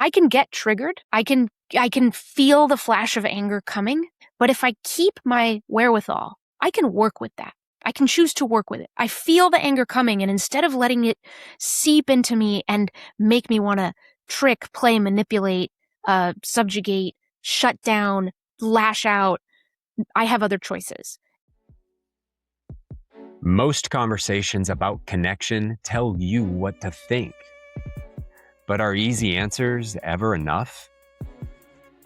I can get triggered. I can feel the flash of anger coming. But if I keep my wherewithal, I can work with that. I can choose to work with it. I feel the anger coming, and instead of letting it seep into me and make me want to trick, play, manipulate, subjugate, shut down, lash out, I have other choices. Most conversations about connection tell you what to think. But are easy answers ever enough?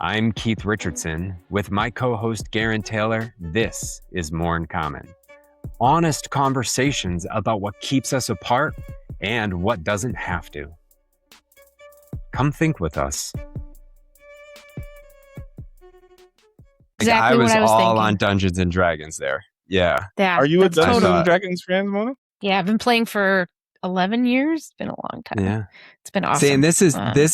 I'm Keith Richardson. With my co-host Garen Taylor, this is More in Common. Honest conversations about what keeps us apart and what doesn't have to. Come think with us. Exactly what I was all thinking. on Dungeons and Dragons there. Yeah. Are you a Dungeons and Dragons fan, Mona? Yeah, I've been playing for 11 years. It's been a long time. Yeah. It's been awesome. See, and this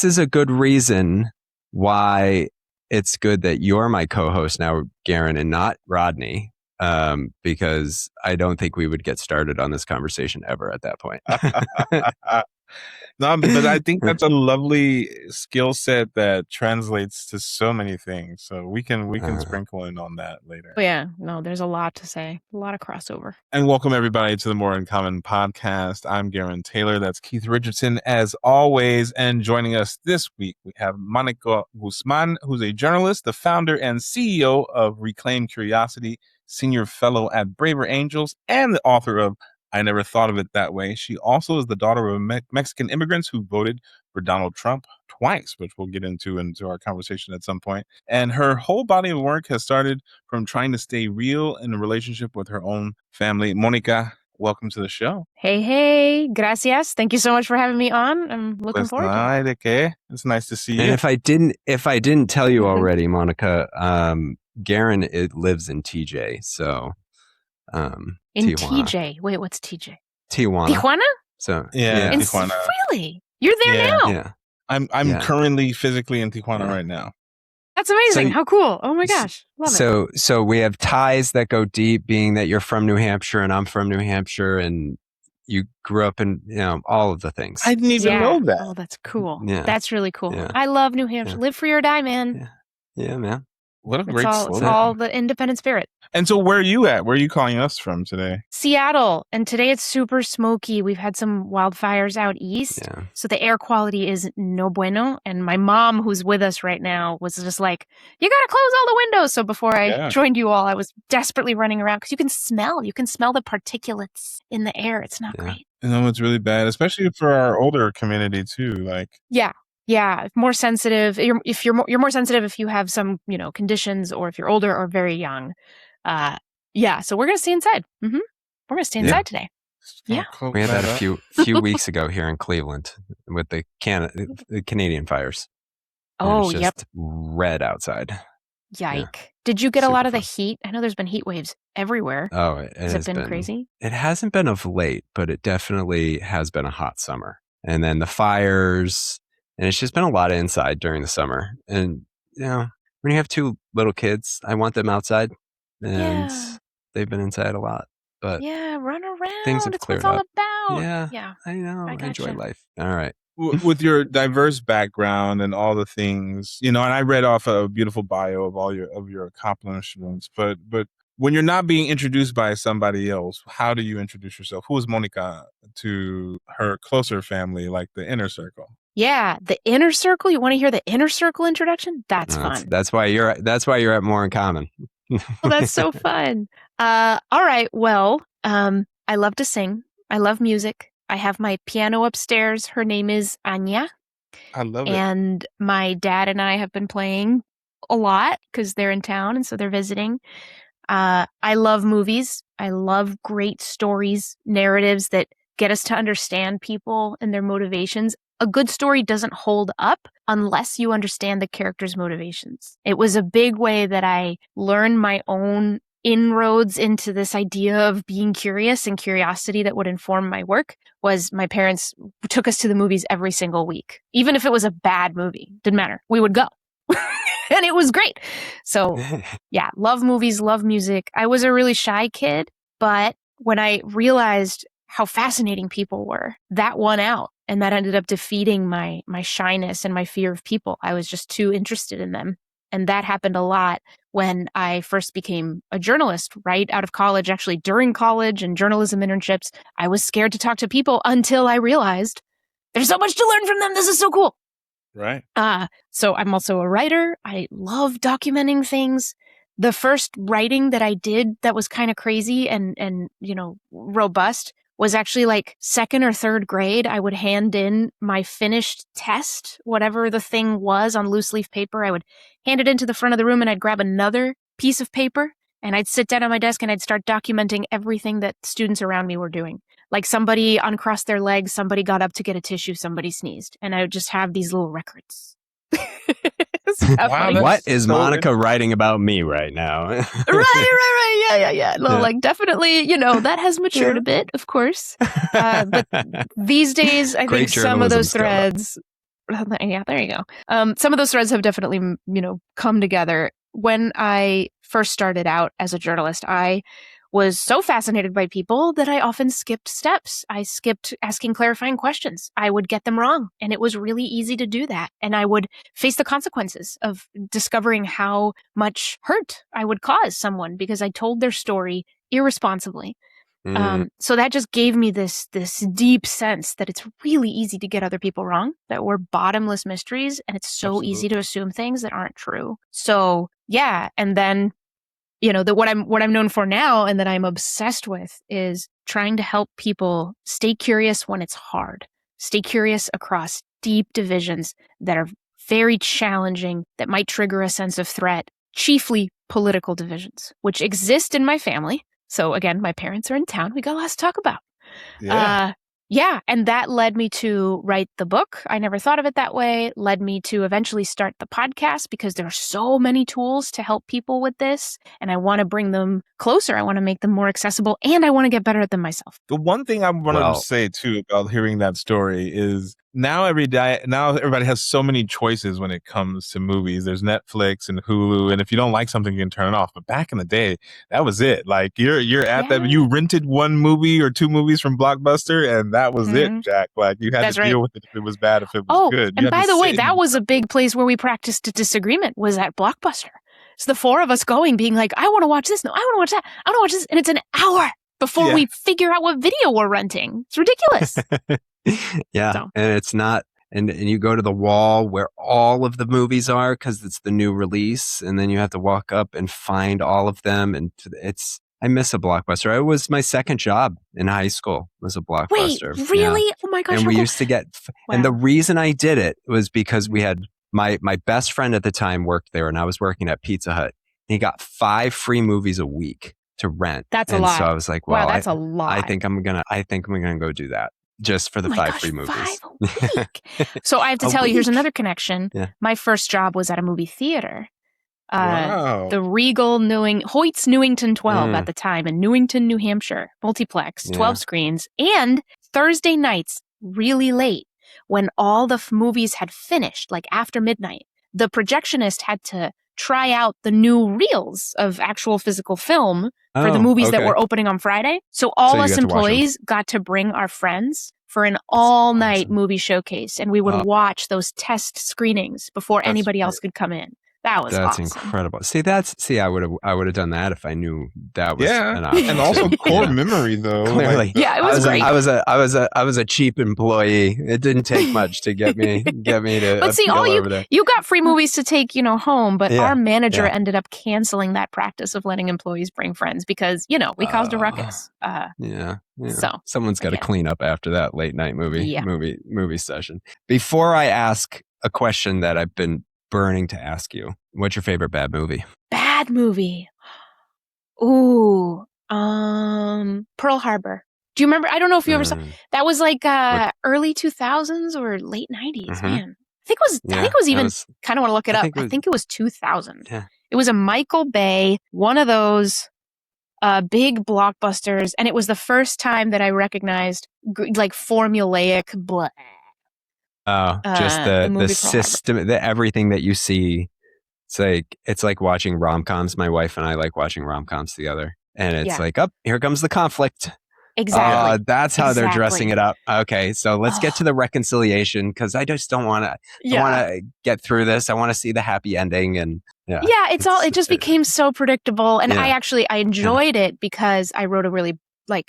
is a good reason why it's good that you're my co-host now, Garen, and not Rodney, because I don't think we would get started on this conversation ever at that point. No, but I think that's a lovely skill set that translates to so many things. So we can sprinkle in on that later. Oh, yeah, no, there's a lot to say, a lot of crossover. And welcome everybody to the More in Common podcast. I'm Garen Taylor. That's Keith Richardson as always. And joining us this week, we have Mónica Guzmán, who's a journalist, the founder and CEO of Reclaim Curiosity, senior fellow at Braver Angels, and the author of I Never Thought of It That Way. She also is the daughter of Mexican immigrants who voted for Donald Trump twice, which we'll get into our conversation at some point. And her whole body of work has started from trying to stay real in a relationship with her own family. Mónica, welcome to the show. Hey, gracias. Thank you so much for having me on. I'm looking forward to it. It's nice to see you. And if I didn't tell you already, Mónica, Garen lives in TJ, so in Tijuana. TJ. Wait, what's TJ? Tijuana. So yeah, Tijuana. Really? You're there now? Yeah. I'm currently physically in Tijuana right now. That's amazing. How cool. Oh my gosh. Love it. So we have ties that go deep, being that you're from New Hampshire and I'm from New Hampshire, and you grew up in, all of the things. I didn't even know that. Oh, that's cool. Yeah. That's really cool. Yeah. I love New Hampshire. Live free or die, man. Yeah, man. What a great slogan. It's all the independent spirit. And so where are you at? Where are you calling us from today? Seattle. And today it's super smoky. We've had some wildfires out east. Yeah. So the air quality is no bueno. And my mom, who's with us right now, was just like, you got to close all the windows. So before I joined you all, I was desperately running around because you can smell the particulates in the air. It's not great. And it's really bad, especially for our older community too. Yeah, more sensitive. You're more sensitive if you have some, conditions, or if you're older or very young. So we're gonna stay inside. Mm-hmm. We're gonna stay inside today. Yeah, we had that a few weeks ago here in Cleveland with the Canadian fires. Oh, it's just red outside. Yike! Yeah. Did you get a lot of the heat? I know there's been heat waves everywhere. Oh, has it been crazy? It hasn't been of late, but it definitely has been a hot summer. And then the fires. And it's just been a lot of inside during the summer. And, when you have two little kids, I want them outside. And they've been inside a lot. But run around. Things have cleared up. It's all about. Yeah, I know. I enjoy life. All right. With your diverse background and all the things, and I read off a beautiful bio of all your accomplishments. But when you're not being introduced by somebody else, how do you introduce yourself? Who is Mónica to her closer family, like the inner circle? Yeah, the inner circle. You want to hear the inner circle introduction? That's fun. That's why you're at More in Common. Well, that's so fun. All right. Well, I love to sing. I love music. I have my piano upstairs. Her name is Anya. I love it. And my dad and I have been playing a lot because they're in town, and so they're visiting. I love movies. I love great stories, narratives that get us to understand people and their motivations. A good story doesn't hold up unless you understand the character's motivations. It was a big way that I learned my own inroads into this idea of being curious, and curiosity that would inform my work was my parents took us to the movies every single week. Even if it was a bad movie, didn't matter. We would go. And it was great. So love movies, love music. I was a really shy kid, but when I realized how fascinating people were, that won out. And that ended up defeating my shyness and my fear of people. I was just too interested in them. And that happened a lot when I first became a journalist, right out of college. Actually, during college and journalism internships, I was scared to talk to people until I realized there's so much to learn from them. This is so cool. Right. So I'm also a writer. I love documenting things. The first writing that I did that was kind of crazy and robust was actually like second or third grade. I would hand in my finished test, whatever the thing was, on loose leaf paper. I would hand it into the front of the room and I'd grab another piece of paper and I'd sit down at my desk and I'd start documenting everything that students around me were doing. Like somebody uncrossed their legs, somebody got up to get a tissue, somebody sneezed. And I would just have these little records. Wow, what is Monica writing about me right now? Right. Yeah. No, like definitely, that has matured a bit, of course. But these days, I think some of those threads, yeah, there you go. Some of those threads have definitely, come together. When I first started out as a journalist, I was so fascinated by people that I often skipped steps. I skipped asking clarifying questions. I would get them wrong, and it was really easy to do that. And I would face the consequences of discovering how much hurt I would cause someone because I told their story irresponsibly. So that just gave me this deep sense that it's really easy to get other people wrong, that we're bottomless mysteries, and it's so easy to assume things that aren't true. So yeah, and then what I'm known for now and that I'm obsessed with is trying to help people stay curious when it's hard. Stay curious across deep divisions that are very challenging, that might trigger a sense of threat, chiefly political divisions, which exist in my family. So again, my parents are in town. We got lots to talk about. Yeah. And that led me to write the book. I never thought of it that way. Led me to eventually start the podcast because there are so many tools to help people with this. And I want to bring them closer. I want to make them more accessible. And I want to get better at them myself. The one thing I wanted to say too about hearing that story is now everybody has so many choices when it comes to movies. There's Netflix and Hulu, and if you don't like something, you can turn it off. But back in the day, that was it. Like you're at that. You rented one movie or two movies from Blockbuster, and that was it, Jack. Like you had to deal with it if it was bad, if it was good. And by the way, that was a big place where we practiced a disagreement. Was at Blockbuster. So the four of us being like, I want to watch this. No, I want to watch that. I want to watch this, and it's an hour before we figure out what video we're renting. It's ridiculous. And it's not, and you go to the wall where all of the movies are because it's the new release, and then you have to walk up and find all of them, and I miss a Blockbuster. It was my second job in high school, was a Blockbuster. Wait, really? Yeah. Oh my gosh. And we used to get, and the reason I did it was because we had, my best friend at the time worked there, and I was working at Pizza Hut, and he got 5 free movies a week to rent. That's a lot. So I was like, well, that's a lot. I think I'm gonna go do that. Just for the 5 free movies. 5 a week. So I have to tell you, here's another connection. Yeah. My first job was at a movie theater. The Regal Hoyt's Newington 12 at the time in Newington, New Hampshire. Multiplex, 12 screens. And Thursday nights, really late, when all the movies had finished, like after midnight, the projectionist had to try out the new reels of actual physical film for the movies that were opening on Friday. So us employees got to bring our friends for an all-night movie showcase, and we would watch those test screenings before anybody else could come in. That's awesome. Incredible. I would have done that if I knew that was an option. And also core memory though. Clearly, it was great. I was a cheap employee. It didn't take much to get me to. But see, you got free movies to take home, but our manager ended up canceling that practice of letting employees bring friends because we caused a ruckus. So someone's got to clean up after that late night movie session. Before I ask a question that I've been burning to ask you, what's your favorite bad movie? Bad movie. Ooh, Pearl Harbor. Do you remember? I don't know if you ever saw. That was like early 2000s or late 90s. Man, I think it was even. Kind of want to look it up. I think it was 2000. Yeah. It was a Michael Bay, one of those big blockbusters, and it was the first time that I recognized like formulaic blah. Just the system, everything that you see. It's like watching rom-coms. My wife and I like watching rom-coms together, and it's like, here comes the conflict. Exactly. That's how they're dressing Exactly. it up. Okay, so let's get to the reconciliation because I just don't want to. I want to get through this. I want to see the happy ending, and Yeah, it just became so predictable. And I enjoyed it because I wrote a really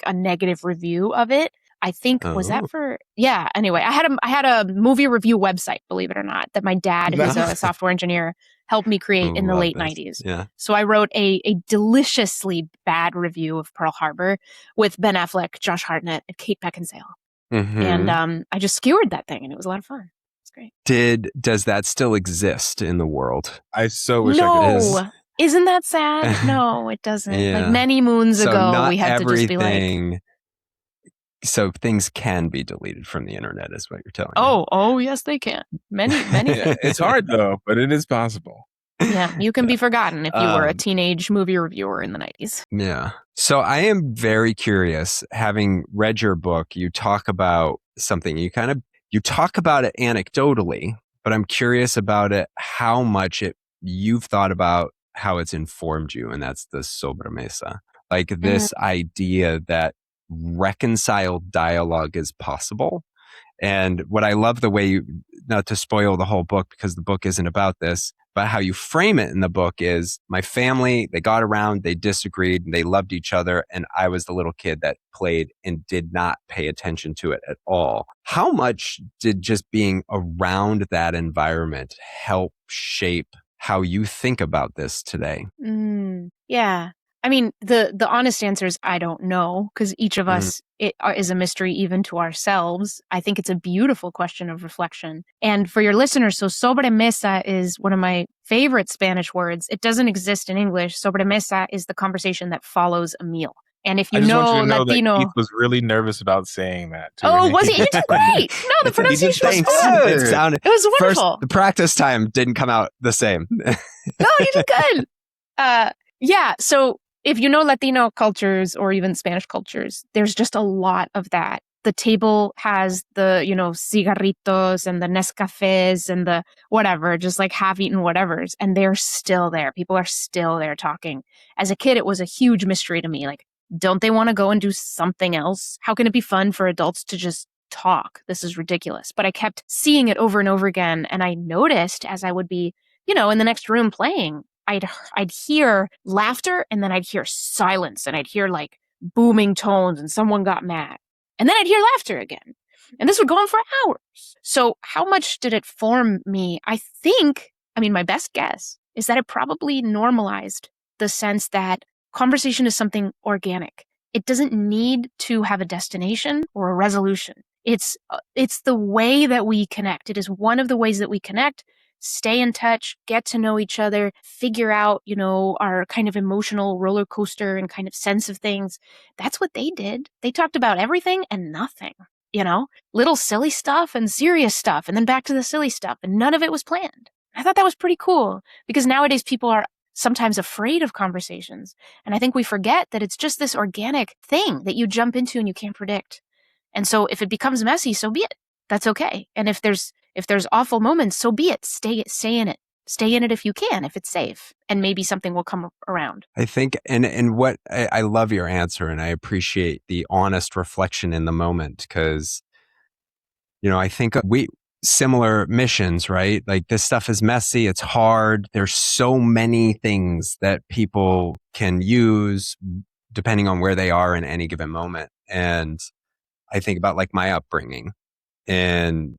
a negative review of it. I think was that for anyway, I had a movie review website, believe it or not, that my dad, who's a software engineer, helped me create in the late 90s. Yeah. So I wrote a deliciously bad review of Pearl Harbor with Ben Affleck, Josh Hartnett, and Kate Beckinsale. Mm-hmm. And I just skewered that thing and it was a lot of fun. It's great. Does that still exist in the world? I so wish I could. Isn't that sad? No, it doesn't. Like many moons ago, we had to just be like... So things can be deleted from the internet, is what you're telling me. Oh, yes, they can. Many. It's hard though, but it is possible. Yeah, you can be forgotten if you were a teenage movie reviewer in the 90s. Yeah. So I am very curious. Having read your book, you talk about something. You talk about it anecdotally, but I'm curious about it. How much you've thought about how it's informed you, and that's the Sobremesa. Like this idea that reconciled dialogue is possible. And what I love the way not to spoil the whole book because the book isn't about this, but how you frame it in the book is my family, they got around, they disagreed, and they loved each other. And I was the little kid that played and did not pay attention to it at all. How much did just being around that environment help shape how you think about this today? Yeah. I mean, the honest answer is I don't know, because each of us is a mystery even to ourselves. I think it's a beautiful question of reflection. And for your listeners, so sobremesa is one of my favorite Spanish words. It doesn't exist in English. Sobremesa is the conversation that follows a meal. And if you know Latino, that Keith was really nervous about saying that too. Oh, was he? You did great. No, the pronunciation was good. It was wonderful. The practice time didn't come out the same. No, you did good. Yeah. So if you know Latino cultures or even Spanish cultures, there's just a lot of that. The table has the, cigarritos and the Nescafés and the whatever, just like half-eaten whatevers. And they're still there. People are still there talking. As a kid, it was a huge mystery to me. Like, don't they want to go and do something else? How can it be fun for adults to just talk? This is ridiculous. But I kept seeing it over and over again. And I noticed as I would be, in the next room playing, I'd hear laughter and then I'd hear silence and I'd hear like booming tones and someone got mad. And then I'd hear laughter again. And this would go on for hours. So how much did it form me? I think, my best guess is that it probably normalized the sense that conversation is something organic. It doesn't need to have a destination or a resolution. It's the way that we connect. It is one of the ways that we connect. Stay in touch, get to know each other, figure out, our kind of emotional roller coaster and kind of sense of things. That's what they did. They talked about everything and nothing, little silly stuff and serious stuff, and then back to the silly stuff. And none of it was planned. I thought that was pretty cool because nowadays people are sometimes afraid of conversations. And I think we forget that it's just this organic thing that you jump into and you can't predict. And so if it becomes messy, so be it. That's okay. And if there's awful moments, so be it. Stay in it. Stay in it if you can, if it's safe, and maybe something will come around. I think, and what I love your answer, and I appreciate the honest reflection in the moment because, I think similar missions, right? Like this stuff is messy. It's hard. There's so many things that people can use depending on where they are in any given moment. And I think about like my upbringing. And,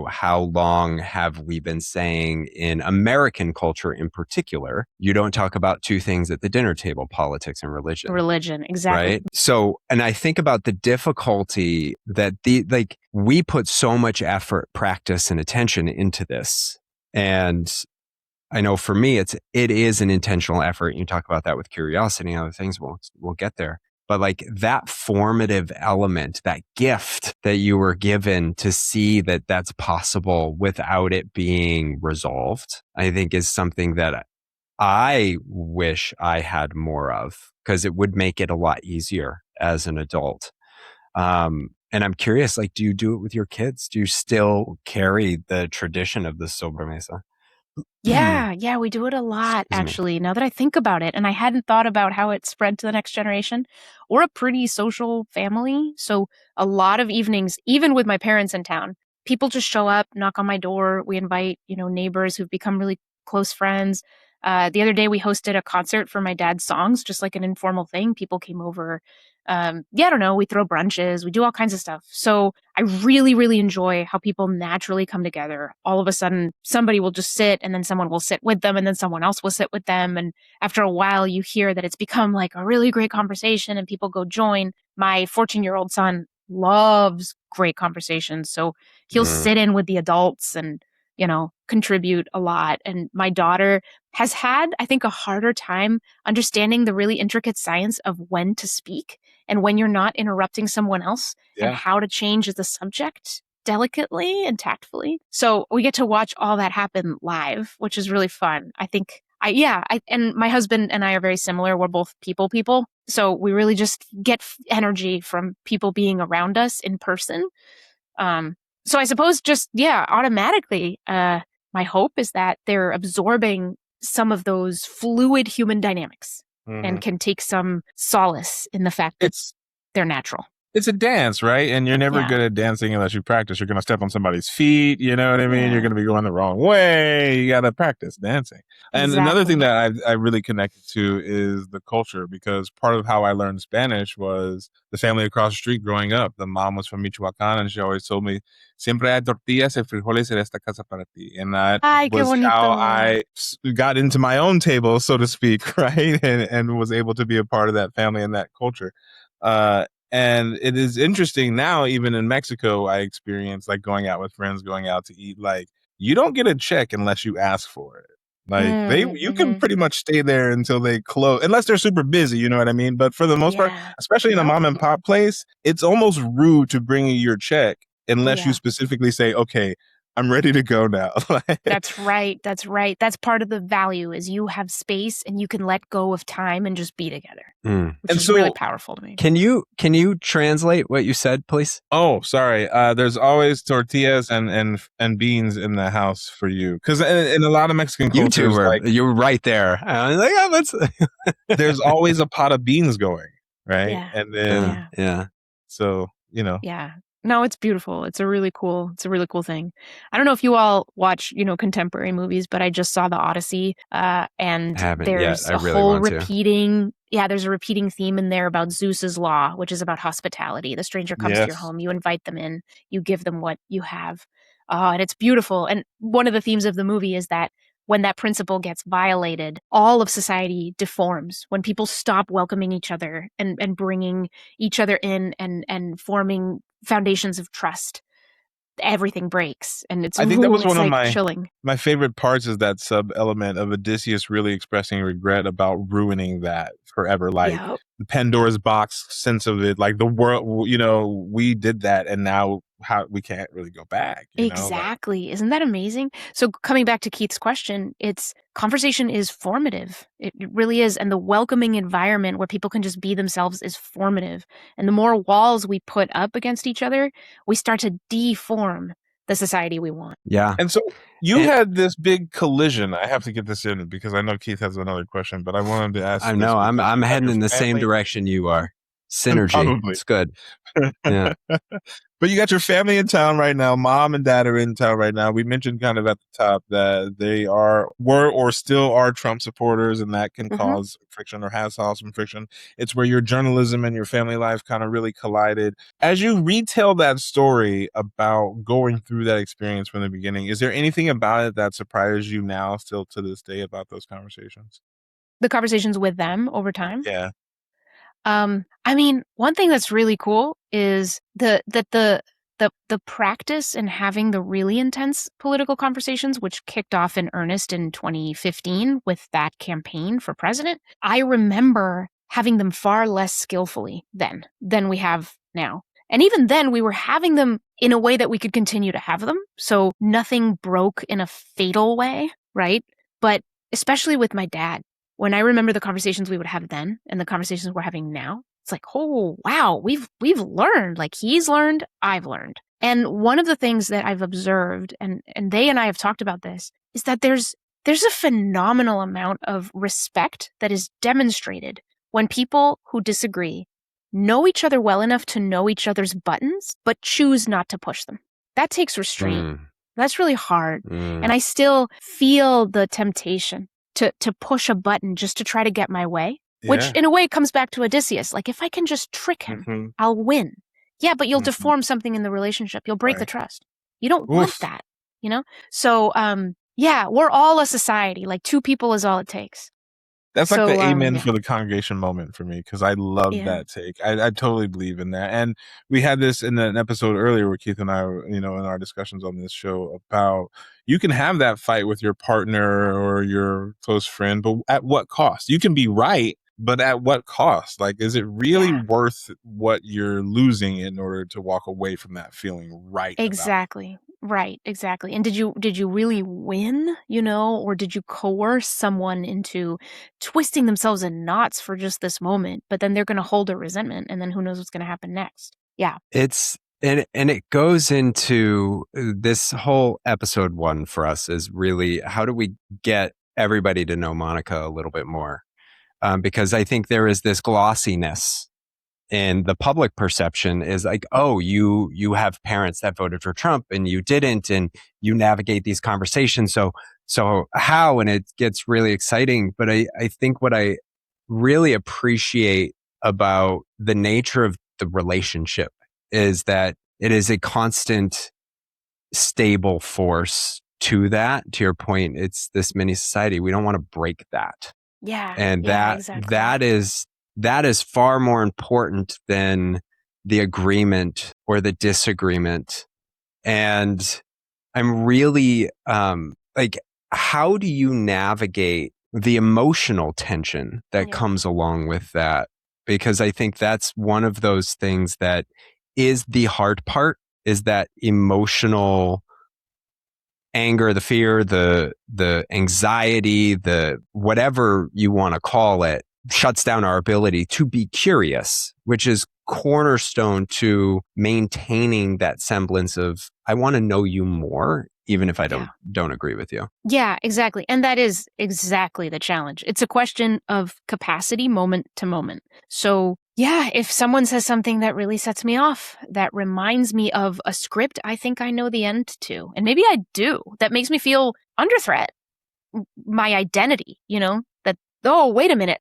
how long have we been saying in American culture in particular, you don't talk about two things at the dinner table, politics and religion. Religion, exactly. Right? So, and I think about the difficulty that we put so much effort, practice, and attention into this. And I know for me, it is an intentional effort. You talk about that with curiosity and other things. We'll get there. But like that formative element, that gift that you were given to see that that's possible without it being resolved, I think is something that I wish I had more of because it would make it a lot easier as an adult. And I'm curious, like, do you do it with your kids? Do you still carry the tradition of the Sobremesa? Yeah, we do it a lot, Excuse me. actually, now that I think about it. And I hadn't thought about how it spread to the next generation. We're a pretty social family. So a lot of evenings, even with my parents in town, people just show up, knock on my door. We invite, neighbors who've become really close friends. The other day, we hosted a concert for my dad's songs, just like an informal thing. People came over. I don't know. We throw brunches. We do all kinds of stuff. So I really, really enjoy how people naturally come together. All of a sudden, somebody will just sit and then someone will sit with them and then someone else will sit with them. And after a while, you hear that it's become like a really great conversation and people go join. My 14-year-old son loves great conversations. So he'll sit in with the adults and, contribute a lot. And my daughter has had, I think, a harder time understanding the really intricate science of when to speak and when you're not interrupting someone else and how to change the subject delicately and tactfully. So we get to watch all that happen live, which is really fun. I think and my husband and I are very similar. We're both people. So we really just get energy from people being around us in person. So I suppose just, automatically, my hope is that they're absorbing some of those fluid human dynamics and can take some solace in the fact that they're natural. It's a dance, right? And you're never good at dancing unless you practice. You're going to step on somebody's feet. You know what I mean? Yeah. You're going to be going the wrong way. You got to practice dancing. And another thing that I really connected to is the culture, because part of how I learned Spanish was the family across the street growing up. The mom was from Michoacán, and she always told me, siempre hay tortillas y frijoles en esta casa para ti. And that was how I got into my own table, so to speak, right? And was able to be a part of that family and that culture. And it is interesting now, even in Mexico, I experience like going out with friends, going out to eat. Like, you don't get a check unless you ask for it. Like you can pretty much stay there until they close, unless they're super busy, you know what I mean? But for the most part, especially in a mom and pop place, it's almost rude to bring you your check unless you specifically say, okay, I'm ready to go now. That's right. That's part of the value is you have space and you can let go of time and just be together, which is really powerful to me. Can you translate what you said, please? Oh, sorry. There's always tortillas and beans in the house for you, because in a lot of Mexican cultures, you're right there. There's always a pot of beans going, right? Yeah. And then so Yeah. No, it's beautiful. It's a really cool thing. I don't know if you all watch, contemporary movies, but I just saw the Odyssey, and there's a whole repeating. Yeah, there's a repeating theme in there about Zeus's law, which is about hospitality. The stranger comes to your home, you invite them in, you give them what you have. And it's beautiful. And one of the themes of the movie is that when that principle gets violated, all of society deforms. When people stop welcoming each other and bringing each other in and forming foundations of trust, everything breaks. And it's, I think that was one of chilling. My favorite parts is that sub element of Odysseus really expressing regret about ruining that forever. Like the Pandora's box sense of it, like the world, we did that and now we can't really go back. Exactly. Isn't that amazing? So coming back to Keith's question, conversation is formative. It really is. And the welcoming environment where people can just be themselves is formative. And the more walls we put up against each other, we start to deform the society we want. Yeah. And so you had this big collision. I have to get this in because I know Keith has another question, but I wanted to ask. I know I'm heading in the same direction you are. Synergy. Probably. It's good. Yeah. But you got your family in town right now. Mom and dad are in town right now. We mentioned kind of at the top that they were or still are Trump supporters, and that can cause friction or has caused some friction. It's where your journalism and your family life kind of really collided. As you retell that story about going through that experience from the beginning, is there anything about it that surprises you now, still to this day, about those conversations? The conversations with them over time? Yeah. One thing that's really cool is the practice in having the really intense political conversations, which kicked off in earnest in 2015 with that campaign for president. I remember having them far less skillfully then than we have now. And even then, we were having them in a way that we could continue to have them. So nothing broke in a fatal way, right? But especially with my dad, when I remember the conversations we would have then and the conversations we're having now, it's like, oh, wow, we've learned. Like, he's learned, I've learned. And one of the things that I've observed, and they and I have talked about this, is that there's there's a phenomenal amount of respect that is demonstrated when people who disagree know each other well enough to know each other's buttons, but choose not to push them. That takes restraint. That's really hard. And I still feel the temptation to push a button just to try to get my way, which in a way comes back to Odysseus. Like, if I can just trick him, I'll win. Yeah, but you'll deform something in the relationship. You'll break the trust. You don't want that, you know? So, yeah, we're all a society. Like, 2 people is all it takes. That's like the amen for the congregation moment for me, because I love that take. I totally believe in that. And we had this in an episode earlier where Keith and I were, in our discussions on this show about you can have that fight with your partner or your close friend, but at what cost? You can be right, but at what cost? Like, is it really worth what you're losing in order to walk away from that feeling right? Exactly. Right, exactly. And did you really win, or did you coerce someone into twisting themselves in knots for just this moment, but then they're going to hold a resentment, and then who knows what's going to happen next? Yeah. And it goes into this whole episode 1 for us is really, how do we get everybody to know Monica a little bit more? Because I think there is this glossiness in the public perception is like, oh, you have parents that voted for Trump and you didn't, and you navigate these conversations. So how? And it gets really exciting. But I think what I really appreciate about the nature of the relationship is that it is a constant, stable force to that. To your point, it's this mini society. We don't want to break that. Yeah. And exactly. that is far more important than the agreement or the disagreement. And I'm really like, how do you navigate the emotional tension that comes along with that? Because I think that's one of those things that is the hard part, is that emotional anger, the fear, the anxiety, the whatever you want to call it, shuts down our ability to be curious, which is cornerstone to maintaining that semblance of, I want to know you more, even if I don't agree with you. Yeah, exactly. And that is exactly the challenge. It's a question of capacity moment to moment. So yeah, if someone says something that really sets me off, that reminds me of a script I think I know the end to, and maybe I do, that makes me feel under threat, my identity, that, oh, wait a minute.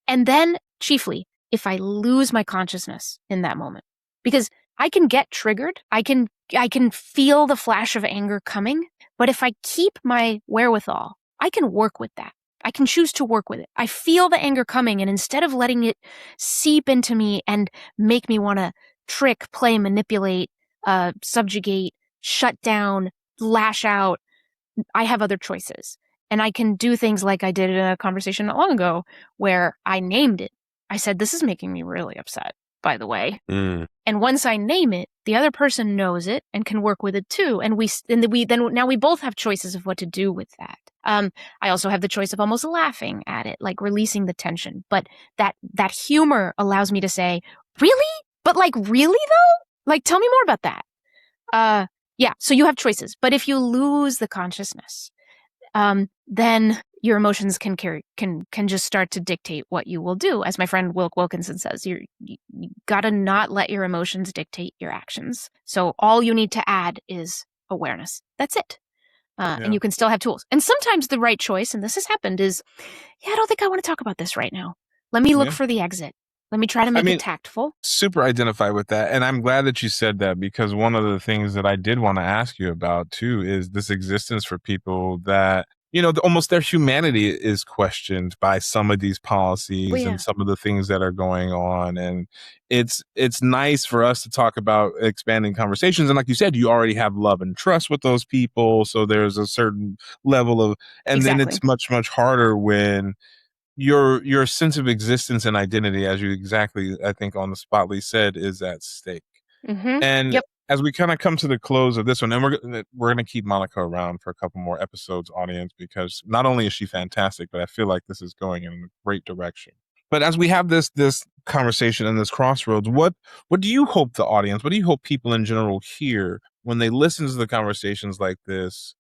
And then chiefly, if I lose my consciousness in that moment, because I can get triggered, I can feel the flash of anger coming, but if I keep my wherewithal, I can work with that. I can choose to work with it. I feel the anger coming, and instead of letting it seep into me and make me want to trick, play, manipulate, subjugate, shut down, lash out, I have other choices. And I can do things like I did in a conversation not long ago where I named it. I said, this is making me really upset, by the way. And once I name it, the other person knows it and can work with it too. And now we both have choices of what to do with that. I also have the choice of almost laughing at it, like releasing the tension. But that humor allows me to say, really? But like, really though? Like, tell me more about that. Yeah, so you have choices. But if you lose the consciousness, then your emotions can just start to dictate what you will do. As my friend Wilkinson says, you gotta not let your emotions dictate your actions. So all you need to add is awareness. That's it. And you can still have tools. And sometimes the right choice, and this has happened, is, I don't think I want to talk about this right now. Let me look for the exit. Let me try to make it tactful. Super identify with that. And I'm glad that you said that, because one of the things that I did want to ask you about too is this existence for people that, almost their humanity is questioned by some of these policies and some of the things that are going on. And it's nice for us to talk about expanding conversations. And like you said, you already have love and trust with those people. So there's a certain level of, and then it's much, much harder when your sense of existence and identity, as you exactly, I think, on the spotly said, is at stake. And as we kind of come to the close of this one, and we're going to keep Monica around for a couple more episodes, audience, because not only is she fantastic, but I feel like this is going in a great direction. But as we have this conversation and this crossroads, what do you hope the audience, what do you hope people in general hear when they listen to the conversations like this?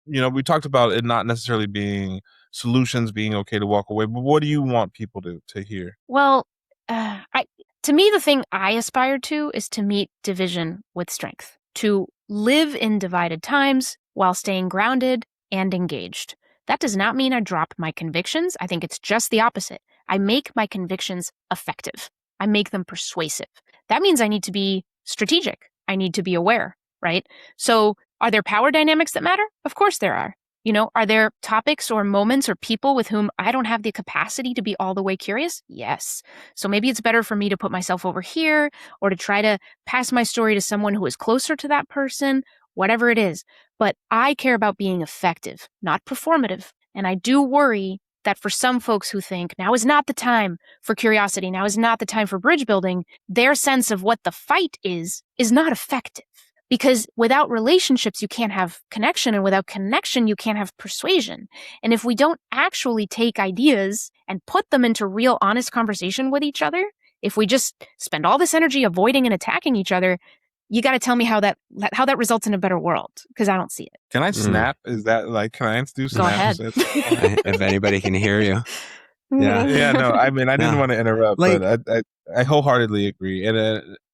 we talked about it not necessarily being solutions, being okay to walk away, but what do you want people to hear? Well, to me, the thing I aspire to is to meet division with strength, to live in divided times while staying grounded and engaged. That does not mean I drop my convictions. I think it's just the opposite. I make my convictions effective. I make them persuasive. That means I need to be strategic. I need to be aware, right? So are there power dynamics that matter? Of course there are. Are there topics or moments or people with whom I don't have the capacity to be all the way curious? Yes. So maybe it's better for me to put myself over here or to try to pass my story to someone who is closer to that person, whatever it is. But I care about being effective, not performative. And I do worry that for some folks who think now is not the time for curiosity, now is not the time for bridge building, their sense of what the fight is not effective. Because without relationships, you can't have connection, and without connection, you can't have persuasion. And if we don't actually take ideas and put them into real, honest conversation with each other, if we just spend all this energy avoiding and attacking each other, you got to tell me how that results in a better world, because I don't see it. Can I snap? Is that can I do snaps? Go ahead. If anybody can hear you. Yeah. No, I mean, I didn't want to interrupt, but I wholeheartedly agree.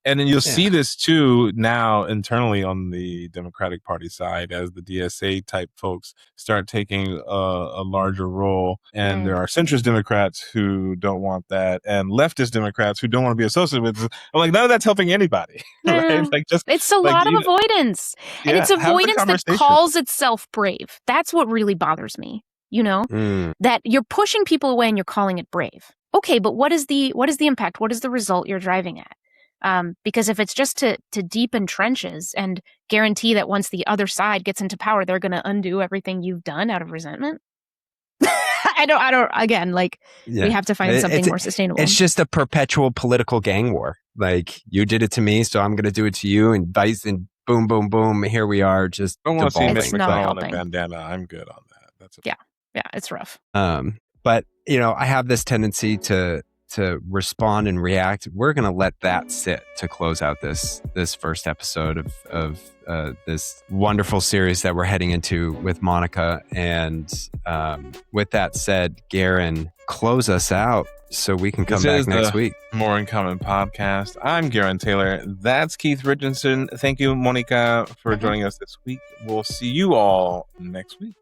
And then you'll see this too now internally on the Democratic Party side as the DSA type folks start taking a larger role. And there are centrist Democrats who don't want that, and leftist Democrats who don't want to be associated with it. I'm like, none of that's helping anybody. Right? It's a lot of avoidance. And it's avoidance that calls itself brave. That's what really bothers me. That you're pushing people away and you're calling it brave. Okay, but what is the impact? What is the result you're driving at? Because if it's just to deepen trenches and guarantee that once the other side gets into power, they're going to undo everything you've done out of resentment. I don't, again, we have to find something more sustainable. It's just a perpetual political gang war. You did it to me, so I'm going to do it to you, and vice, and boom, boom, boom. Here we are. Just I don't want to see Mitch McConnell on a bandana. I'm good on that. That's okay. Yeah, it's rough. But I have this tendency to respond and react. We're going to let that sit to close out this first episode of this wonderful series that we're heading into with Monica. And with that said, Gerren, close us out so we can come back next week. More in Common podcast. I'm Gerren Taylor. That's Keith Richardson. Thank you, Monica, for joining us this week. We'll see you all next week.